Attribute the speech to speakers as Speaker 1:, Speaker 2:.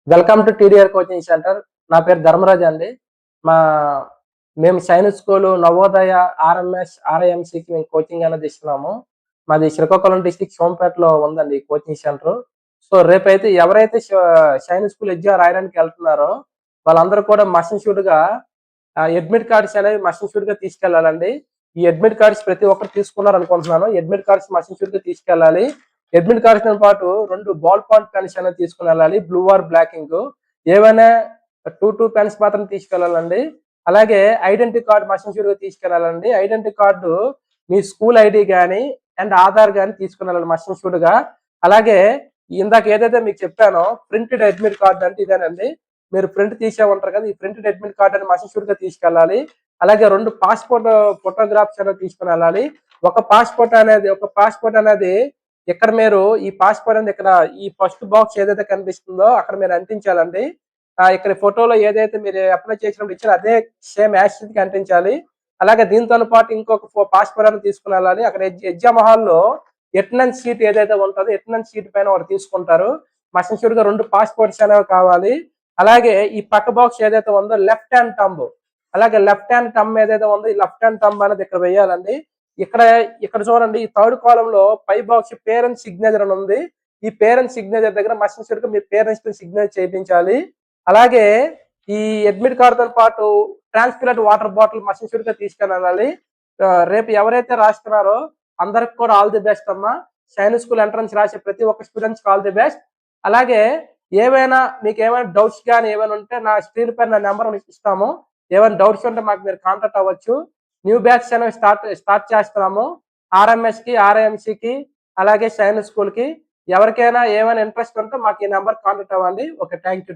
Speaker 1: Welcome to TDR coaching centre. నా పేరు ధర్మరాజ్ అండి. మా మేము సైనిక్ స్కూలు, నవోదయ, ఆర్ఎంఎస్, ఆర్ఐఎంసీకి మేము కోచింగ్ అనేది ఇస్తున్నాము. మాది శ్రీకాకుళం డిస్ట్రిక్ట్ సోంపేటలో ఉందండి ఈ కోచింగ్ సెంటర్. సో రేపైతే ఎవరైతే సైనిక్ స్కూల్ ఎగ్జామ్ రాయడానికి వెళ్తున్నారో వాళ్ళందరూ కూడా మస్ట్ అండ్ షుడ్‌గా అడ్మిట్ కార్డ్స్ అనేవి మస్ట్ అండ్ షుడ్‌గా తీసుకెళ్ళాలండి. ఈ అడ్మిట్ కార్డ్స్ ప్రతి ఒక్కరు తీసుకున్నారనుకుంటున్నాను. అడ్మిట్ కార్డ్స్ మస్ట్ అండ్ షుడ్‌గా తీసుకెళ్ళాలి. అడ్మిట్ కార్డ్స్‌తో పాటు 2 బాల్ పాయింట్ పెన్స్ అనేవి తీసుకొనెళ్ళాలి. Blue or black ink. ఏవైనా 2 పెన్స్ మాత్రం తీసుకెళ్ళాలండి. అలాగే ఐడెంటిటీ కార్డ్ మస్ట్ అండ్ షుడ్‌గా తీసుకెళ్ళాలండి. ఐడెంటిటీ కార్డు మీ స్కూల్ ఐడీ గాని అండ్ ఆధార్ గాని తీసుకొనెళ్ళాలి మస్ట్ అండ్ షుడ్‌గా. అలాగే ఇందాక ఏదైతే మీకు చెప్పానో ప్రింటెడ్ అడ్మిట్ కార్డ్ అంటే ఇదేనండి. మీరు ప్రింట్ తీసే ఉంటారు కదా! ఈ ప్రింటెడ్ అడ్మిట్ కార్డ్ అని మస్ట్ అండ్ షుడ్‌గా తీసుకెళ్ళాలి. అలాగే 2 పాస్‌పోర్ట్ ఫోటోగ్రాఫ్స్ అనేవి తీసుకొనెళ్ళాలి. ఒక పాస్‌పోర్ట్ అనేది ఇక్కడ మీరు ఈ పాస్‌పోర్ట్ అనేది ఇక్కడ ఈ ఫస్ట్ బాక్స్ ఏదైతే కనిపిస్తుందో అక్కడ మీరు అంటించాలండి. ఇక్కడ ఫోటోలో ఏదైతే మీరు అప్లై చేసినప్పుడు ఇచ్చారో అదే సేమ్ యాజ్ ఇట్ ఈజ్‌గా అంటించాలి. అలాగే దీనితోని పాటు ఇంకొక పాస్‌పోర్ట్ అనేది తీసుకొనెళ్ళాలి. అక్కడ ఎగ్జామ్ హాల్‌లో అటెండెన్స్ షీట్ ఏదైతే ఉంటదో అటెండెన్స్ షీట్ పైన ఒకటి తీసుకుంటారు. మస్ట్ అండ్ షుడ్‌గా 2 పాస్‌పోర్ట్స్ అనేవి కావాలి. అలాగే ఈ పక్క బాక్స్ ఏదైతే ఉందో లెఫ్ట్ హ్యాండ్ థంబ్. అలాగే లెఫ్ట్ హ్యాండ్ థంబ్ ఏదైతే ఉందో ఈ లెఫ్ట్ హ్యాండ్ థంబ్ అనేది ఇక్కడ వేయాలండి. ఇక్కడ ఇక్కడ చూడండి ఈ థర్డ్ కాలమ్‌లో పై బాక్స్ పేరెంట్స్ సిగ్నేచర్ అని ఉంది. ఈ పేరెంట్స్ సిగ్నేచర్ దగ్గర మస్ట్ అండ్ షుడ్‌గా మీ పేరెంట్స్‌తో సిగ్నేచర్ చేయించాలి. అలాగే ఈ అడ్మిట్ కార్డ్‌తో పాటు transparent water bottle must and షుడ్‌గా తీసుకొనెళ్ళాలి. రేపు ఎవరైతే రాస్తున్నారో అందరికి కూడా ఆల్ ది బెస్ట్ అమ్మా. సైనిక్ స్కూల్ ఎంట్రన్స్ రాసే ప్రతి ఒక్క స్టూడెంట్స్‌కి ఆల్ ది బెస్ట్. అలాగే మీకేమైనా డౌట్స్ గాని ఏమైనా ఉంటే నా స్క్రీన్ పైన నా నంబర్ ఇస్తాము. ఏమైనా డౌట్స్ ఉంటే మాకు మీరు కాంటాక్ట్ అవ్వచ్చు. న్యూ బ్యాచ్ అనేవి స్టార్ట్ చేస్తున్నాము. ఆర్ఎంఎస్‌కి, ఆర్ఐఎంసీకి అలాగే సైనిక్ స్కూల్‌కి ఎవరికైనా ఏమైనా ఇంట్రెస్ట్ ఉంటే మాకు ఈ నంబర్ కాంటాక్ట్ అవ్వండి. ఓకే. Thank you.